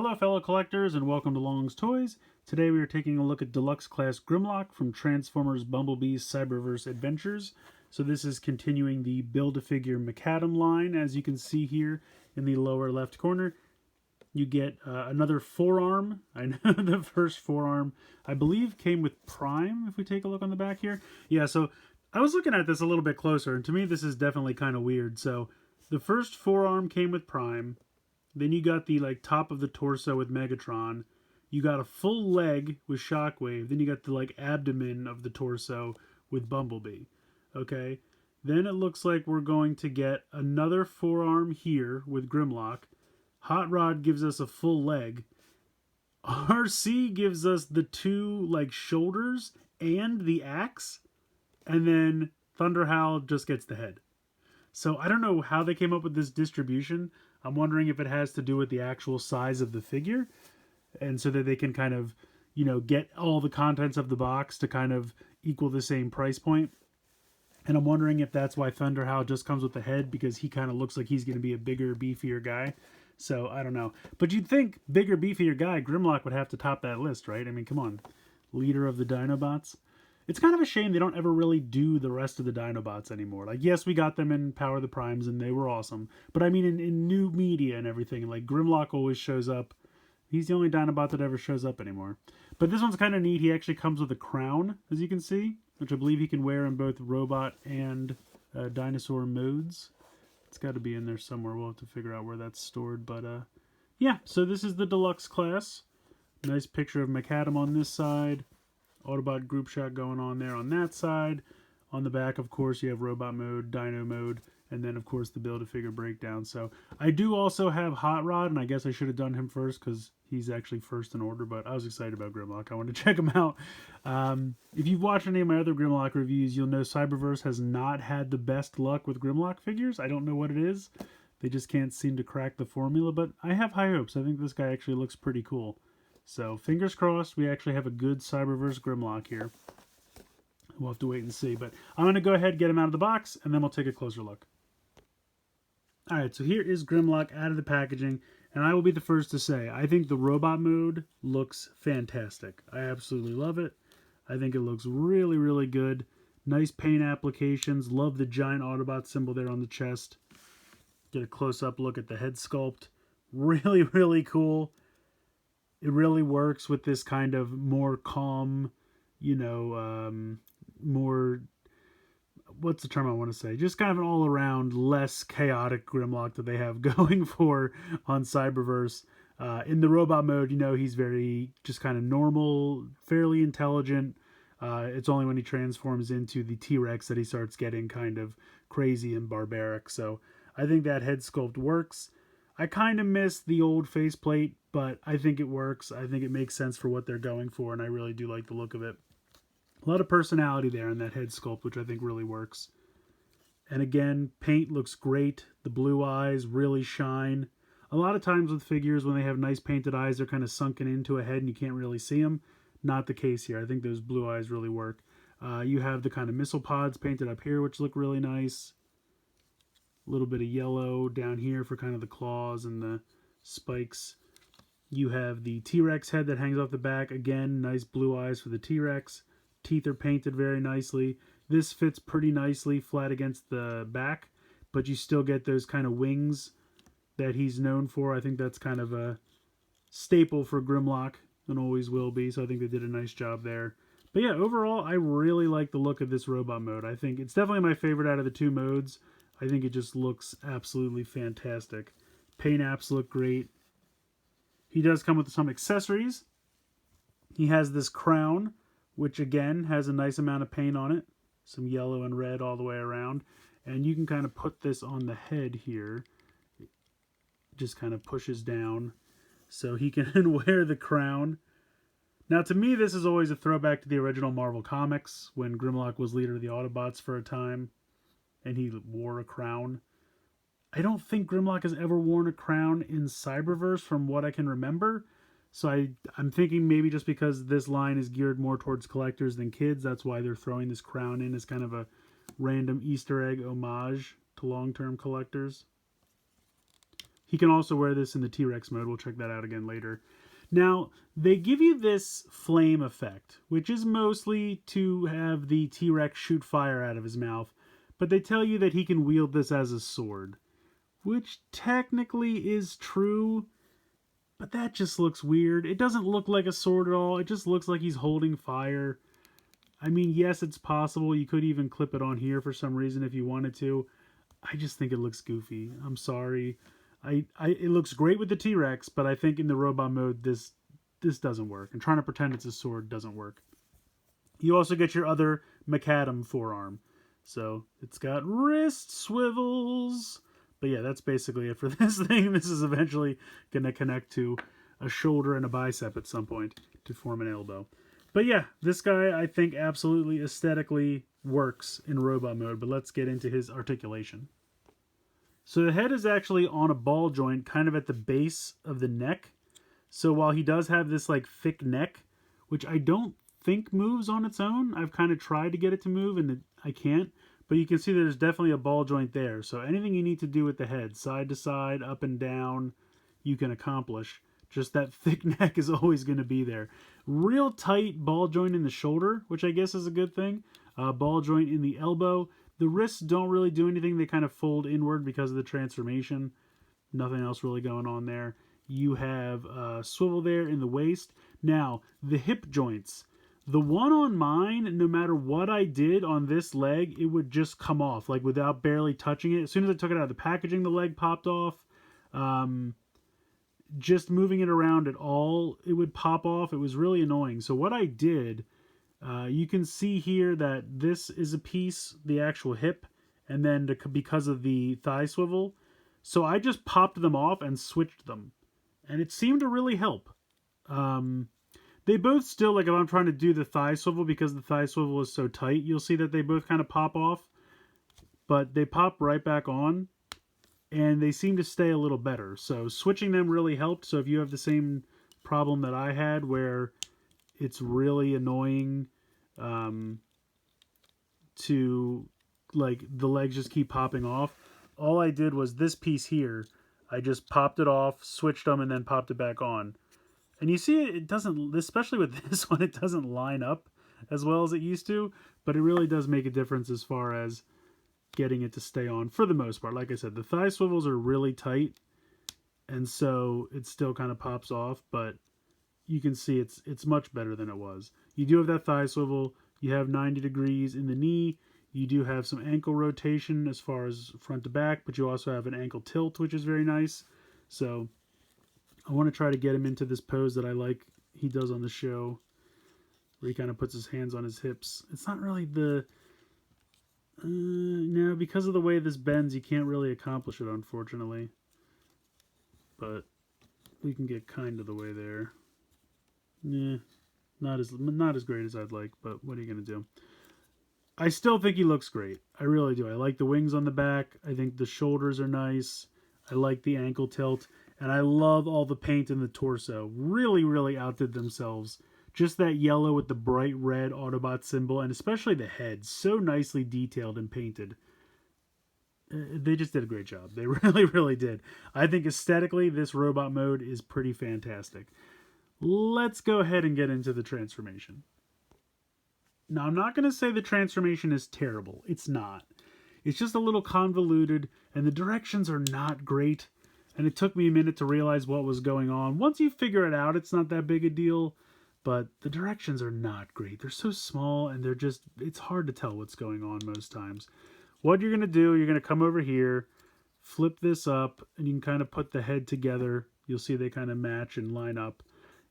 Hello fellow collectors and welcome to Long's Toys. Today we are taking a look at Deluxe class Grimlock from Transformers Bumblebee Cyberverse Adventures. So this is continuing the Build-A-Figure Macadam line, as you can see here in the lower left corner. You get another forearm. I know the first forearm, I believe, came with Prime, if we take a look on the back here. Yeah, so I was looking at this a little bit closer, and to me this is definitely kind of weird. So the first forearm came with Prime. Then you got the top of the torso with Megatron. You got a full leg with Shockwave. Then you got the abdomen of the torso with Bumblebee. Okay. Then it looks like we're going to get another forearm here with Grimlock. Hot Rod gives us a full leg. RC gives us the two shoulders and the axe. And then Thunderhowl just gets the head. So I don't know how they came up with this distribution. I'm wondering if it has to do with the actual size of the figure, and so that they can kind of, get all the contents of the box to kind of equal the same price point. And I'm wondering if that's why Thunderhowl just comes with the head, because he kind of looks like he's going to be a bigger, beefier guy. So I don't know. But you'd think bigger, beefier guy, Grimlock would have to top that list, right? I mean, come on. Leader of the Dinobots. It's kind of a shame they don't ever really do the rest of the Dinobots anymore. Yes, we got them in Power of the Primes, and they were awesome. But I mean, in new media and everything, Grimlock always shows up. He's the only Dinobot that ever shows up anymore. But this one's kind of neat. He actually comes with a crown, as you can see, which I believe he can wear in both robot and dinosaur modes. It's got to be in there somewhere. We'll have to figure out where that's stored. But yeah, so this is the Deluxe class. Nice picture of Macadam on this side. Autobot group shot going on there on that side. On the back, of course, you have robot mode, dino mode, and then, of course, the Build-A-Figure breakdown. So I do also have Hot Rod, and I guess I should have done him first because he's actually first in order, but I was excited about Grimlock. I wanted to check him out. If you've watched any of my other Grimlock reviews, you'll know Cyberverse has not had the best luck with Grimlock figures. I don't know what it is. They just can't seem to crack the formula, but I have high hopes. I think this guy actually looks pretty cool. So, fingers crossed, we actually have a good Cyberverse Grimlock here. We'll have to wait and see. But I'm going to go ahead and get him out of the box, and then we'll take a closer look. Alright, so here is Grimlock out of the packaging. And I will be the first to say, I think the robot mode looks fantastic. I absolutely love it. I think it looks really, really good. Nice paint applications. Love the giant Autobot symbol there on the chest. Get a close-up look at the head sculpt. Really, really cool. It really works with this kind of more calm, more, what's the term I want to say? Just kind of an all-around, less chaotic Grimlock that they have going for on Cyberverse. In the robot mode, he's very just kind of normal, fairly intelligent. It's only when he transforms into the T-Rex that he starts getting kind of crazy and barbaric. So I think that head sculpt works. I kind of miss the old faceplate, but I think it works. I think it makes sense for what they're going for, and I really do like the look of it. A lot of personality there in that head sculpt, which I think really works. And again, paint looks great. The blue eyes really shine. A lot of times with figures, when they have nice painted eyes, they're kind of sunken into a head and you can't really see them. Not the case here. I think those blue eyes really work. You have the kind of missile pods painted up here, which look really nice. A little bit of yellow down here for kind of the claws and the spikes. You have the T-Rex head that hangs off the back. Again, nice blue eyes for the T-Rex. Teeth are painted very nicely. This fits pretty nicely flat against the back, but you still get those kind of wings that he's known for. I think that's kind of a staple for Grimlock and always will be, so I think they did a nice job there. But yeah, overall, I really like the look of this robot mode. I think it's definitely my favorite out of the two modes. I think it just looks absolutely fantastic. Paint apps look great. He does come with some accessories. He has this crown, which again has a nice amount of paint on it. Some yellow and red all the way around. And you can kind of put this on the head here. It just kind of pushes down so he can wear the crown. Now to me, this is always a throwback to the original Marvel Comics when Grimlock was leader of the Autobots for a time. And he wore a crown. I don't think Grimlock has ever worn a crown in Cyberverse from what I can remember. So I'm thinking maybe just because this line is geared more towards collectors than kids, that's why they're throwing this crown in as kind of a random Easter egg homage to long-term collectors. He can also wear this in the T-Rex mode. We'll check that out again later. Now, they give you this flame effect, which is mostly to have the T-Rex shoot fire out of his mouth, but they tell you that he can wield this as a sword, which technically is true, but that just looks weird. It doesn't look like a sword at all. It just looks like he's holding fire. I mean, yes, it's possible. You could even clip it on here for some reason if you wanted to. I just think it looks goofy. I'm sorry. It looks great with the T-Rex, but I think in the robot mode, this doesn't work. And trying to pretend it's a sword doesn't work. You also get your other macadam forearm. So it's got wrist swivels. But yeah, that's basically it for this thing. This is eventually going to connect to a shoulder and a bicep at some point to form an elbow. But yeah, this guy I think absolutely aesthetically works in robot mode. But let's get into his articulation. So the head is actually on a ball joint kind of at the base of the neck. So while he does have this like thick neck, which I don't think moves on its own. I've kind of tried to get it to move and I can't. But you can see there's definitely a ball joint there. So anything you need to do with the head, side to side, up and down, you can accomplish. Just that thick neck is always going to be there. Real tight ball joint in the shoulder, which I guess is a good thing. Ball joint in the elbow. The wrists don't really do anything. They kind of fold inward because of the transformation. Nothing else really going on there. You have a swivel there in the waist. Now, the hip joints. The one on mine, no matter what I did on this leg, it would just come off, like without barely touching it. As soon as I took it out of the packaging, the leg popped off. Just moving it around at all, it would pop off. It was really annoying. So what I did, you can see here that this is a piece, the actual hip, and then because of the thigh swivel. So I just popped them off and switched them. And it seemed to really help. They both still, like if I'm trying to do the thigh swivel, because the thigh swivel is so tight, you'll see that they both kind of pop off. But they pop right back on. And they seem to stay a little better. So switching them really helped. So if you have the same problem that I had where it's really annoying to, like, the legs just keep popping off, all I did was this piece here. I just popped it off, switched them, and then popped it back on. And you see it doesn't, especially with this one, it doesn't line up as well as it used to. But it really does make a difference as far as getting it to stay on for the most part. Like I said, the thigh swivels are really tight, and so it still kind of pops off, but you can see it's much better than it was. You do have that thigh swivel, you have 90 degrees in the knee, you do have some ankle rotation as far as front to back, but you also have an ankle tilt, which is very nice. So I want to try to get him into this pose that I like he does on the show, where he kind of puts his hands on his hips. It's not really the no, because of the way this bends, you can't really accomplish it, unfortunately. But we can get kind of the way there. Yeah, not as great as I'd like, but what are you gonna do? I still think he looks great. I really do. I like the wings on the back. I think the shoulders are nice. I like the ankle tilt, and I love all the paint in the torso. Really, really outdid themselves. Just that yellow with the bright red Autobot symbol, and especially the head, so nicely detailed and painted. They just did a great job. They really, really did. I think aesthetically, this robot mode is pretty fantastic. Let's go ahead and get into the transformation. Now, I'm not going to say the transformation is terrible. It's not. It's just a little convoluted, and the directions are not great. And it took me a minute to realize what was going on. Once you figure it out, it's not that big a deal. But the directions are not great. They're so small, and it's hard to tell what's going on most times. What you're going to do, you're going to come over here, flip this up, and you can kind of put the head together. You'll see they kind of match and line up.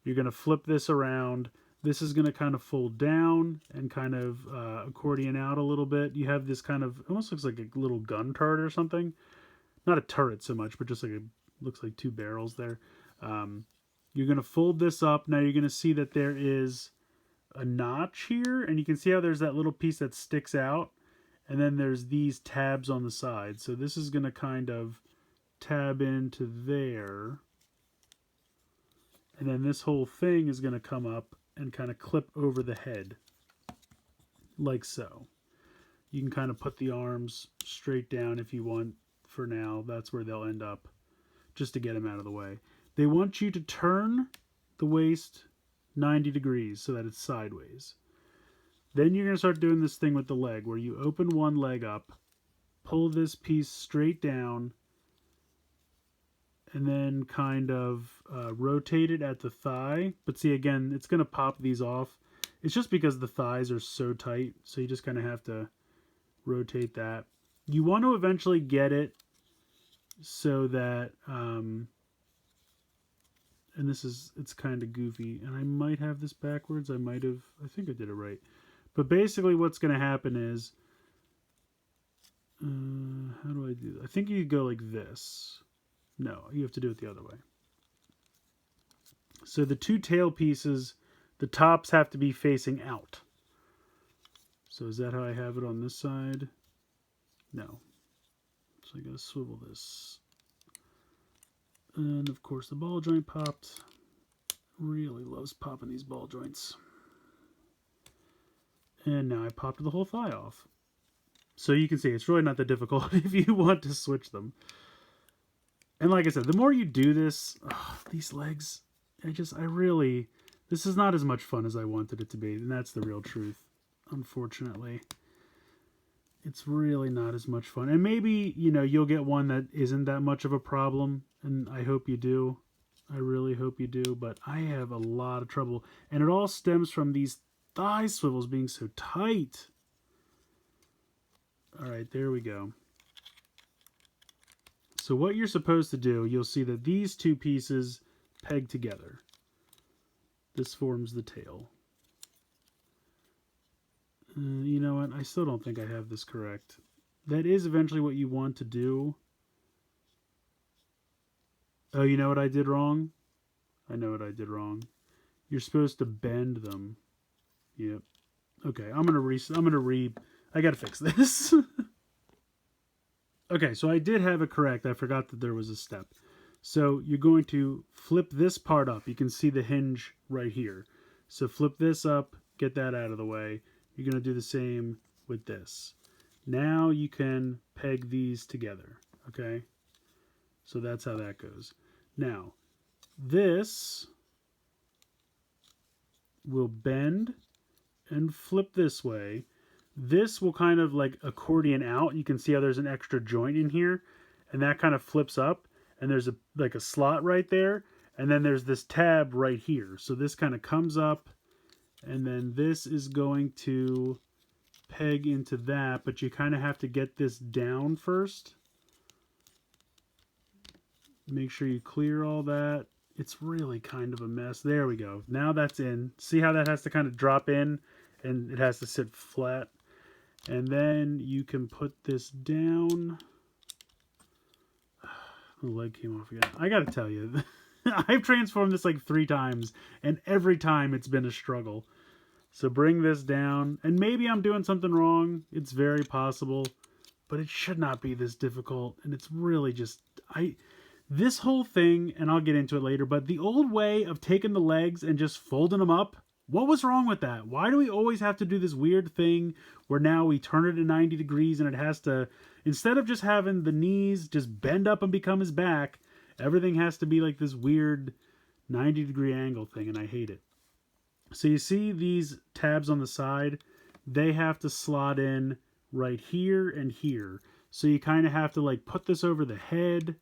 You're going to flip this around. This is going to kind of fold down and kind of accordion out a little bit. You have this kind of, almost looks like a little gun turret or something. Not a turret so much, but just like looks like two barrels there. You're going to fold this up. Now you're going to see that there is a notch here. And you can see how there's that little piece that sticks out. And then there's these tabs on the side. So this is going to kind of tab into there. And then this whole thing is going to come up and kind of clip over the head. Like so. You can kind of put the arms straight down if you want for now. That's where they'll end up. just to get them out of the way. They want you to turn the waist 90 degrees so that it's sideways. Then you're going to start doing this thing with the leg where you open one leg up, pull this piece straight down, and then kind of rotate it at the thigh. But see, again, it's going to pop these off. It's just because the thighs are so tight, so you just kind of have to rotate that. You want to eventually get it so that, and it's kind of goofy, and I might have this backwards. I think I did it right. But basically what's going to happen is, how do I do that? I think you go like this. No, you have to do it the other way. So the two tail pieces, the tops have to be facing out. So is that how I have it on this side? No. So I gotta swivel this. And of course the ball joint popped. Really loves popping these ball joints. And now I popped the whole thigh off. So you can see it's really not that difficult if you want to switch them. And like I said, the more you do this, these legs, this is not as much fun as I wanted it to be. And that's the real truth, unfortunately. It's really not as much fun. And maybe, you'll get one that isn't that much of a problem. And I hope you do. I really hope you do. But I have a lot of trouble. And it all stems from these thigh swivels being so tight. All right, there we go. So what you're supposed to do, you'll see that these two pieces peg together. This forms the tail. You know what? I still don't think I have this correct. That is eventually what you want to do. Oh, you know what I did wrong? I know what I did wrong. You're supposed to bend them. Yep. Okay, I gotta fix this. Okay, so I did have it correct. I forgot that there was a step. So you're going to flip this part up. You can see the hinge right here. So flip this up, get that out of the way. You're going to do the same with this. Now you can peg these together, okay? So that's how that goes. Now, this will bend and flip this way. This will kind of like accordion out. You can see how there's an extra joint in here, and that kind of flips up, and there's a slot right there, and then there's this tab right here. So this kind of comes up, and then this is going to peg into that, but you kind of have to get this down first. Make sure you clear all that. It's really kind of a mess. There we go. Now that's in. See how that has to kind of drop in, and it has to sit flat. And then you can put this down. The leg came off again. I gotta tell you, I've transformed this like 3 times, and every time it's been a struggle. So bring this down, and maybe I'm doing something wrong. It's very possible, but it should not be this difficult. And it's really just, this whole thing, and I'll get into it later, but the old way of taking the legs and just folding them up, what was wrong with that? Why do we always have to do this weird thing where now we turn it at 90 degrees and it has to, instead of just having the knees just bend up and become his back, everything has to be like this weird 90-degree angle thing, and I hate it. So you see these tabs on the side? They have to slot in right here and here. So you kind of have to like put this over the head,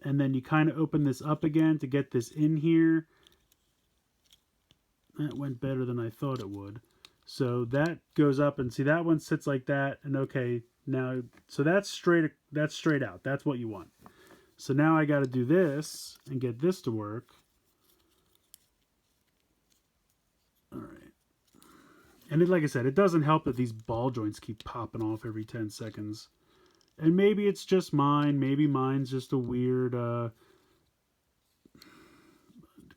and then you kind of open this up again to get this in here. That went better than I thought it would. So that goes up, and see that one sits like that, and okay, now, so that's straight out. That's what you want. So now I got to do this and get this to work. All right. And like I said, it doesn't help that these ball joints keep popping off every 10 seconds. And maybe it's just mine. Maybe mine's just a weird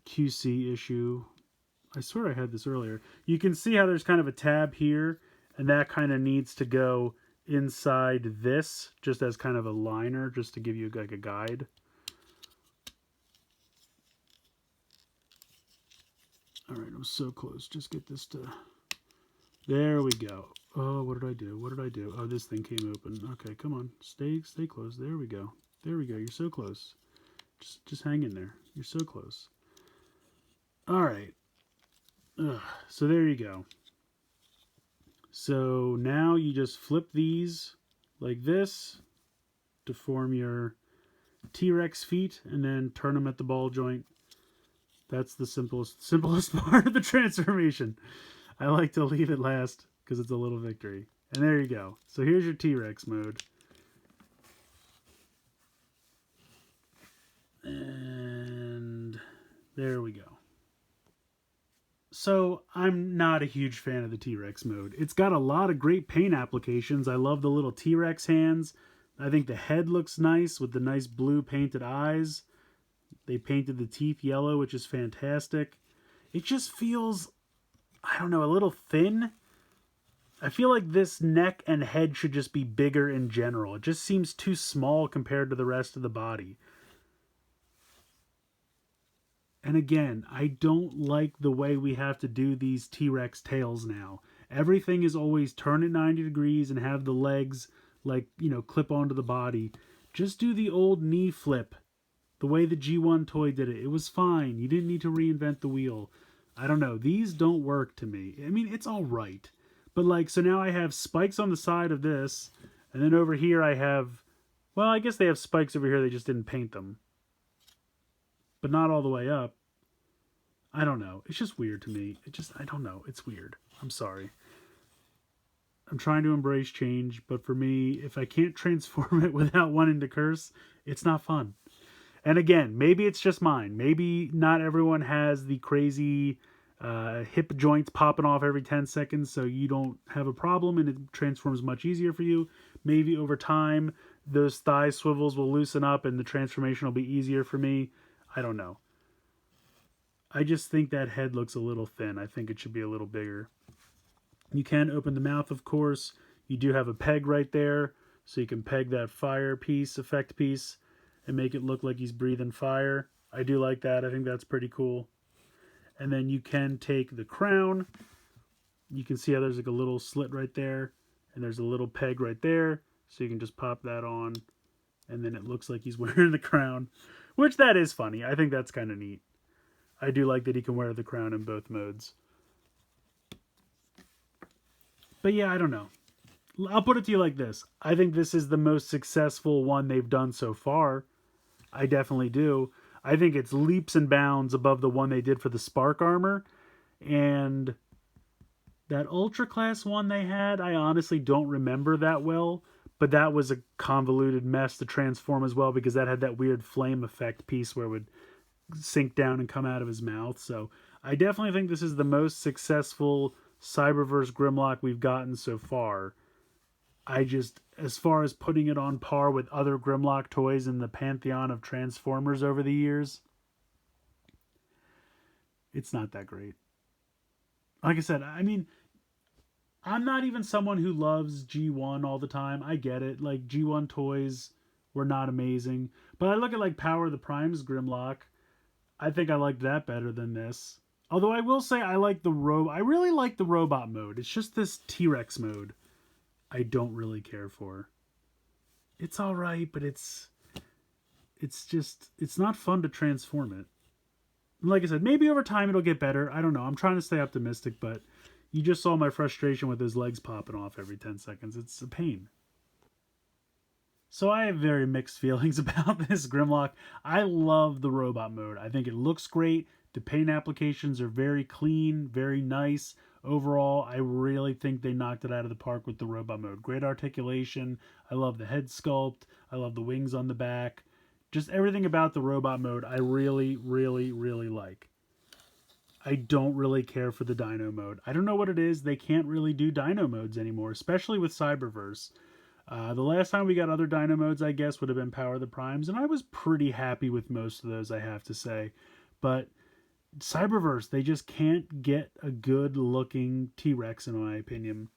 QC issue. I swear I had this earlier. You can see how there's kind of a tab here, and that kind of needs to go inside this, just as kind of a liner, just to give you like a guide. All right, I'm so close. Just get this to... There we go. Oh, what did I do? What did I do? Oh, this thing came open. Okay, come on. Stay close. There we go. There we go. You're so close. Just hang in there. You're so close. All right. So there you go. So now you just flip these like this to form your T-Rex feet, and then turn them at the ball joint. That's the simplest part of the transformation. I like to leave it last because it's a little victory. And there you go. So here's your T-Rex mode. And there we go. So I'm not a huge fan of the T-Rex mode. It's got a lot of great paint applications. I love the little T-Rex hands. I think the head looks nice with the nice blue painted eyes. They painted the teeth yellow, which is fantastic. It just feels, I don't know, a little thin. I feel like this neck and head should just be bigger in general. It just seems too small compared to the rest of the body. And again, I don't like the way we have to do these T-Rex tails now. Everything is always turn at 90 degrees and have the legs, like, you know, clip onto the body. Just do the old knee flip. The way the G1 toy did it. It was fine. You didn't need to reinvent the wheel. I don't know. These don't work to me. I mean, it's all right. But like, so now I have spikes on the side of this. And then over here I have, well, I guess they have spikes over here. They just didn't paint them. But not all the way up. I don't know. It's just weird to me. I don't know. It's weird. I'm sorry. I'm trying to embrace change. But for me, if I can't transform it without wanting to curse, it's not fun. And again, maybe it's just mine. Maybe not everyone has the crazy hip joints popping off every 10 seconds, so you don't have a problem and it transforms much easier for you. Maybe over time, those thigh swivels will loosen up and the transformation will be easier for me. I don't know. I just think that head looks a little thin. I think it should be a little bigger. You can open the mouth, of course. You do have a peg right there, so you can peg that fire piece, effect piece, and make it look like he's breathing fire. I do like that. I think that's pretty cool. And then you can take the crown. You can see how there's like a little slit right there. And there's a little peg right there. So you can just pop that on. And then it looks like he's wearing the crown. Which that is funny. I think that's kind of neat. I do like that he can wear the crown in both modes. But yeah, I don't know. I'll put it to you like this. I think this is the most successful one they've done so far. I definitely do. I think it's leaps and bounds above the one they did for the Spark armor. And that Ultra Class one they had, I honestly don't remember that well. But that was a convoluted mess to transform as well, because that had that weird flame effect piece where it would sink down and come out of his mouth. So I definitely think this is the most successful Cyberverse Grimlock we've gotten so far. As far as putting it on par with other Grimlock toys in the pantheon of Transformers over the years, it's not that great. Like I said, I mean, I'm not even someone who loves G1 all the time. I get it. Like, G1 toys were not amazing. But I look at, like, Power of the Prime's Grimlock. I think I liked that better than this. Although I will say I really like the robot mode. It's just this T-Rex mode I don't really care for. It's alright, but it's not fun to transform it. Like I said, maybe over time it'll get better. I don't know. I'm trying to stay optimistic, but you just saw my frustration with his legs popping off every 10 seconds. It's a pain. So I have very mixed feelings about this Grimlock. I love the robot mode. I think it looks great. The paint applications are very clean, very nice. Overall, I really think they knocked it out of the park with the robot mode. Great articulation. I love the head sculpt. I love the wings on the back. Just everything about the robot mode I really, really, really like. I don't really care for the Dino mode. I don't know what it is. They can't really do Dino modes anymore, especially with Cyberverse. The last time we got other Dino modes, I guess, would have been Power of the Primes, and I was pretty happy with most of those, I have to say. But Cyberverse, they just can't get a good-looking T-Rex, in my opinion.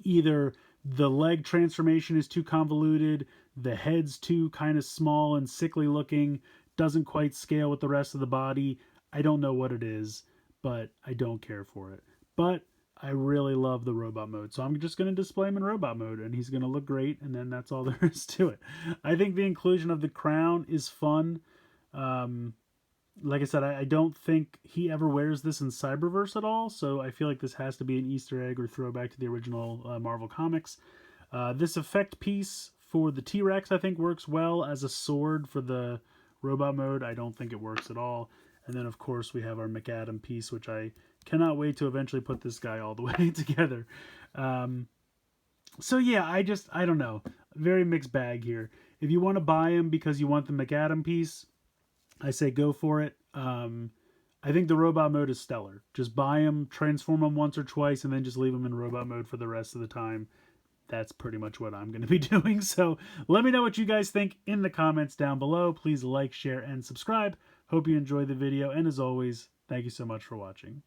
Either the leg transformation is too convoluted, the head's too kind of small and sickly looking, doesn't quite scale with the rest of the body. I don't know what it is, but I don't care for it. But I really love the robot mode. So I'm just going to display him in robot mode, and he's going to look great, and then that's all there is to it. I think the inclusion of the crown is fun. Like I said, I don't think he ever wears this in Cyberverse at all, so I feel like this has to be an Easter egg or throwback to the original Marvel Comics. This effect piece for the T-Rex, I think, works well as a sword for the robot mode. I don't think it works at all. And then, of course, we have our McAdam piece, which I cannot wait to eventually put this guy all the way together. So yeah, I don't know. Very mixed bag here. If you want to buy him because you want the McAdam piece, I say go for it. I think the robot mode is stellar. Just buy him, transform him once or twice, and then just leave him in robot mode for the rest of the time. That's pretty much what I'm going to be doing. So let me know what you guys think in the comments down below. Please like, share, and subscribe. Hope you enjoyed the video. And as always, thank you so much for watching.